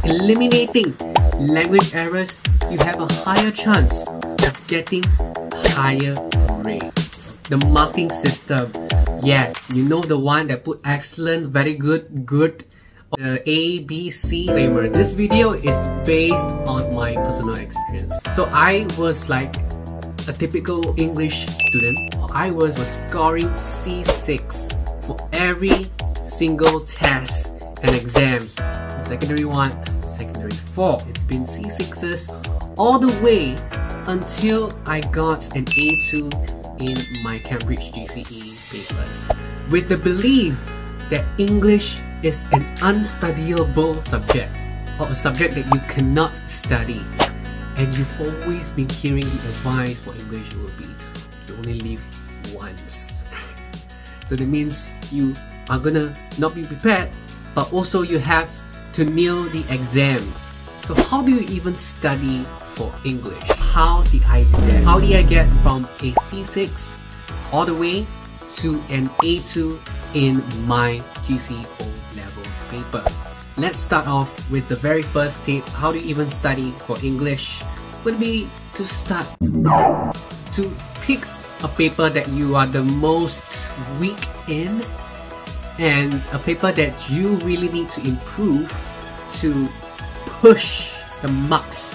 eliminating language errors, you have a higher chance of getting higher grades. The marking system, yes, you know the one that put excellent, very good, good, the A, B, C disclaimer. This video is based on my personal experience. So I was like a typical English student. I was scoring C6 for every single test and exams. Secondary 1, secondary 4. It's been C6s all the way until I got an A2 in my Cambridge GCE papers. With the belief that English is an unstudiable subject, or a subject that you cannot study. And you've always been hearing the advice for English will be, you only live once. So that means you are gonna not be prepared, but also you have to nail the exams. So how do you even study for English? How did I do that? How did I get from a C6 all the way to an A2 in my gceolevel paper? Let's start off with the very first tip. How do you even study for English? Would be to start to pick a paper that you are the most weak in and a paper that you really need to improve to push the marks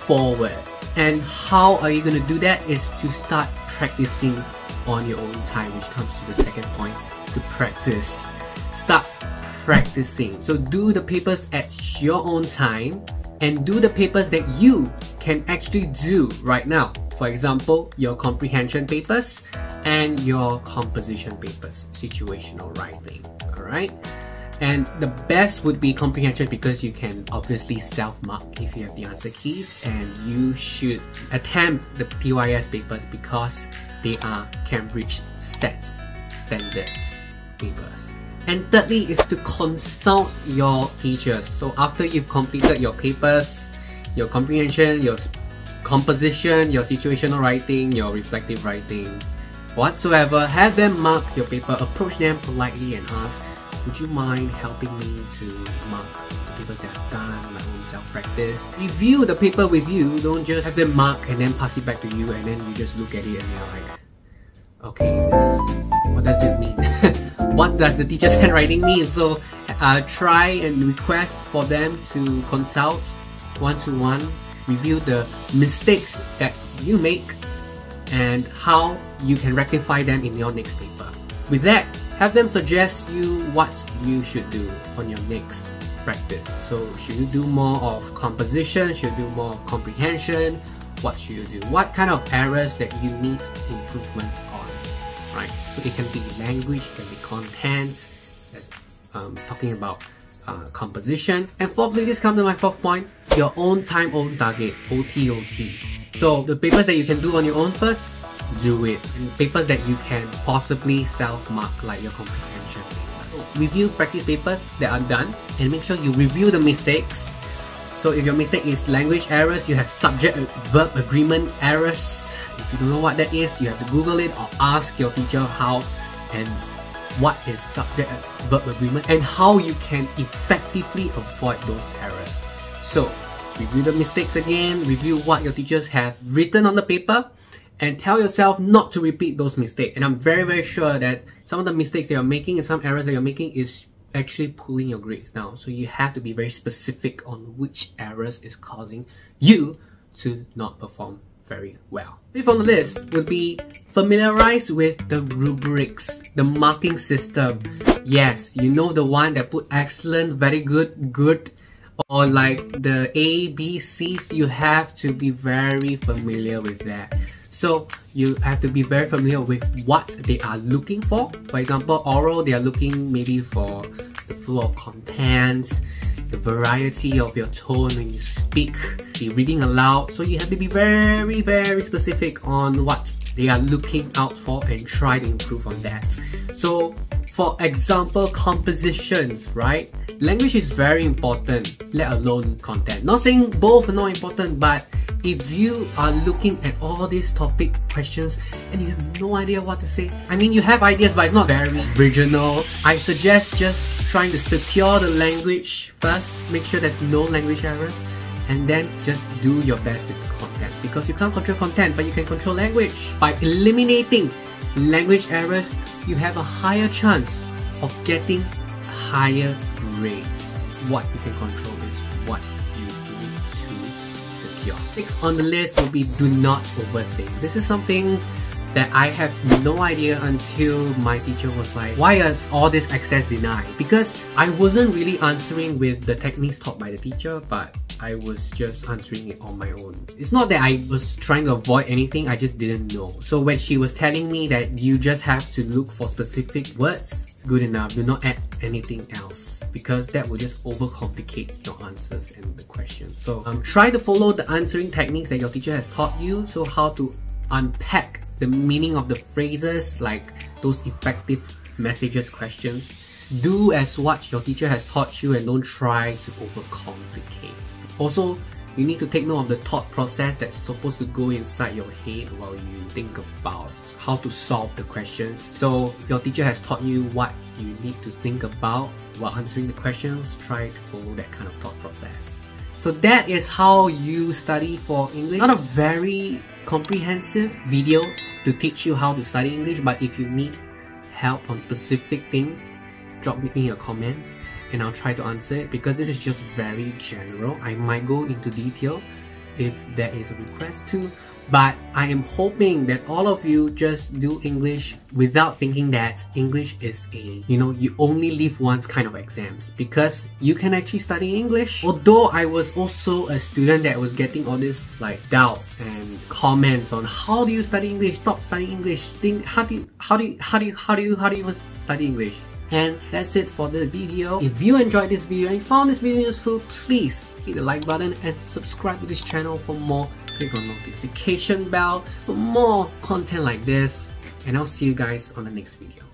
forward. And how are you going to do that is to start practicing on your own time, which comes to the second point, to practice. Start practicing. So do the papers at your own time and do the papers that you can actually do right now. For example, your comprehension papers and your composition papers, situational writing. Alright? And the best would be comprehension because you can obviously self-mark if you have the answer keys, and you should attempt the PYS papers because they are Cambridge set standards papers. And thirdly is to consult your teachers. So after you've completed your papers, your comprehension, your composition, your situational writing, your reflective writing, whatsoever, have them mark your paper, approach them politely and ask, would you mind helping me to mark the papers that I've done, my own self-practice? Review the paper with you, don't just have them mark and then pass it back to you and then you just look at it and you're like, okay, what does it mean? What does the teacher's handwriting mean? So try and request for them to consult one-to-one, review the mistakes that you make and how you can rectify them in your next paper. With that, have them suggest you what you should do on your next practice. So should you do more of composition? Should you do more of comprehension? What should you do? What kind of errors that you need improvements on? Right? So it can be language, it can be content, that's talking about composition. And fourthly, this comes to my fourth point, your own time, own target, OTOT. So the papers that you can do on your own first, do it. And papers that you can possibly self-mark, like your comprehension papers. Review practice papers that are done and make sure you review the mistakes. So if your mistake is language errors, you have subject-verb agreement errors. If you don't know what that is, you have to Google it or ask your teacher how and what is subject-verb agreement and how you can effectively avoid those errors. So review the mistakes again, review what your teachers have written on the paper, and tell yourself not to repeat those mistakes. And I'm very, very sure that some of the mistakes that you're making and some errors that you're making is actually pulling your grades down. So you have to be very specific on which errors is causing you to not perform very well. Fifth on the list would be familiarize with the rubrics, the marking system. Yes, you know the one that put excellent, very good, good, or like the A, B, C's. You have to be very familiar with that. So you have to be very familiar with what they are looking for. For example, oral, they are looking maybe for the flow of content, the variety of your tone when you speak, the reading aloud. So you have to be very, very specific on what they are looking out for and try to improve on that. So for example, compositions, right? Language is very important, let alone content. Not saying both are not important, but if you are looking at all these topic questions and you have no idea what to say, I mean, you have ideas but it's not very original, I suggest just trying to secure the language first, make sure there's no language errors, and then just do your best with the content, because you can't control content but you can control language. By eliminating language errors, you have a higher chance of getting higher grades. What you can control is what you need to secure. Next on the list will be do not overthink. This is something that I have no idea until my teacher was like, why is all this access denied? Because I wasn't really answering with the techniques taught by the teacher, but I was just answering it on my own. It's not that I was trying to avoid anything, I just didn't know. So when she was telling me that you just have to look for specific words, good enough, do not add anything else, because that will just overcomplicate your answers and the questions. So try to follow the answering techniques that your teacher has taught you. So how to unpack the meaning of the phrases, like those effective messages questions. Do as what your teacher has taught you and don't try to overcomplicate. Also, you need to take note of the thought process that's supposed to go inside your head while you think about how to solve the questions. So if your teacher has taught you what you need to think about while answering the questions, try to follow that kind of thought process. So that is how you study for English. Not a very comprehensive video to teach you how to study English, but if you need help on specific things, drop me your comments and I'll try to answer it, because this is just very general. I might go into detail if there is a request to, but I am hoping that all of you just do English without thinking that English is a, you only live once kind of exams, because you can actually study English. Although I was also a student that was getting all this like doubts and comments on how do you study English, stop studying English, how do you even study English? And that's it for the video. If you enjoyed this video and found this video useful, please hit the like button and subscribe to this channel for more. Click on notification bell for more content like this, and I'll see you guys on the next video.